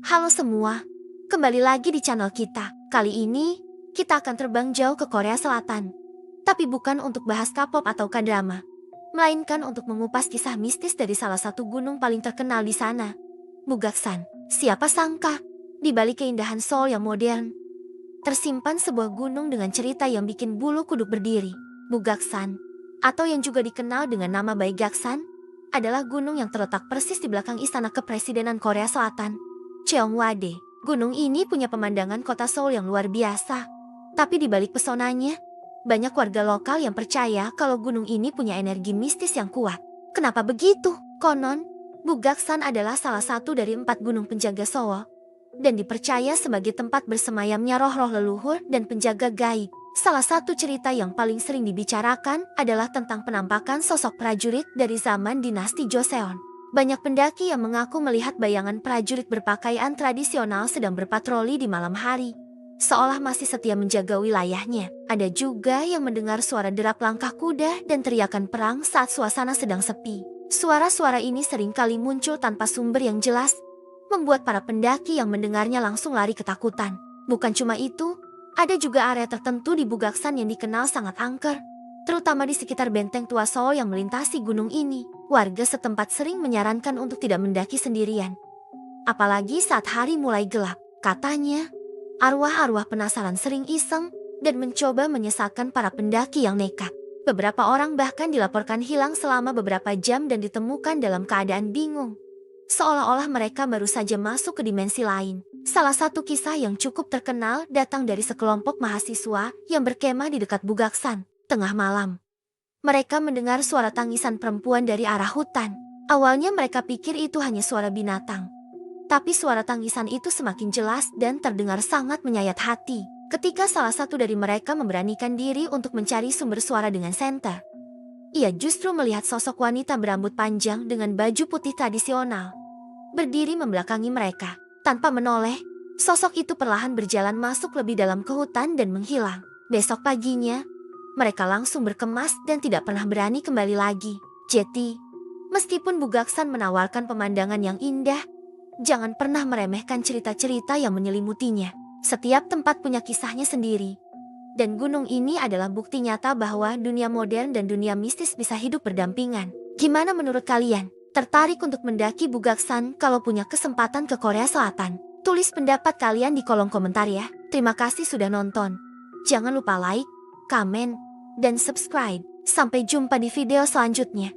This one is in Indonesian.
Halo semua, kembali lagi di channel kita. Kali ini, kita akan terbang jauh ke Korea Selatan. Tapi bukan untuk bahas K-pop atau K-drama, melainkan untuk mengupas kisah mistis dari salah satu gunung paling terkenal di sana, Bugaksan. Siapa sangka, di balik keindahan Seoul yang modern, tersimpan sebuah gunung dengan cerita yang bikin bulu kuduk berdiri. Bugaksan, atau yang juga dikenal dengan nama Baekgaksan, adalah gunung yang terletak persis di belakang istana kepresidenan Korea Selatan, Cheongwade. Gunung ini punya pemandangan kota Seoul yang luar biasa. Tapi di balik pesonanya, banyak warga lokal yang percaya kalau gunung ini punya energi mistis yang kuat. Kenapa begitu? Konon, Bugaksan adalah salah satu dari 4 gunung penjaga Seoul, dan dipercaya sebagai tempat bersemayamnya roh-roh leluhur dan penjaga gaib. Salah satu cerita yang paling sering dibicarakan adalah tentang penampakan sosok prajurit dari zaman dinasti Joseon. Banyak pendaki yang mengaku melihat bayangan prajurit berpakaian tradisional sedang berpatroli di malam hari, seolah masih setia menjaga wilayahnya. Ada juga yang mendengar suara derap langkah kuda dan teriakan perang saat suasana sedang sepi. Suara-suara ini sering kali muncul tanpa sumber yang jelas, membuat para pendaki yang mendengarnya langsung lari ketakutan. Bukan cuma itu, ada juga area tertentu di Bugaksan yang dikenal sangat angker, terutama di sekitar benteng tua Seoul yang melintasi gunung ini. Warga setempat sering menyarankan untuk tidak mendaki sendirian, apalagi saat hari mulai gelap. Katanya, arwah-arwah penasaran sering iseng dan mencoba menyesatkan para pendaki yang nekat. Beberapa orang bahkan dilaporkan hilang selama beberapa jam dan ditemukan dalam keadaan bingung, seolah-olah mereka baru saja masuk ke dimensi lain. Salah satu kisah yang cukup terkenal datang dari sekelompok mahasiswa yang berkemah di dekat Bugaksan. Tengah malam, mereka mendengar suara tangisan perempuan dari arah hutan. Awalnya mereka pikir itu hanya suara binatang, tapi suara tangisan itu semakin jelas dan terdengar sangat menyayat hati. Ketika salah satu dari mereka memberanikan diri untuk mencari sumber suara dengan senter, ia justru melihat sosok wanita berambut panjang dengan baju putih tradisional berdiri membelakangi mereka. Tanpa menoleh, sosok itu perlahan berjalan masuk lebih dalam ke hutan dan menghilang. Besok paginya, mereka langsung berkemas dan tidak pernah berani kembali lagi. Jadi, meskipun Bugaksan menawarkan pemandangan yang indah, jangan pernah meremehkan cerita-cerita yang menyelimutinya. Setiap tempat punya kisahnya sendiri, dan gunung ini adalah bukti nyata bahwa dunia modern dan dunia mistis bisa hidup berdampingan. Gimana menurut kalian? Tertarik untuk mendaki Bugaksan kalau punya kesempatan ke Korea Selatan? Tulis pendapat kalian di kolom komentar ya. Terima kasih sudah nonton. Jangan lupa like, komen, dan subscribe. Sampai jumpa di video selanjutnya.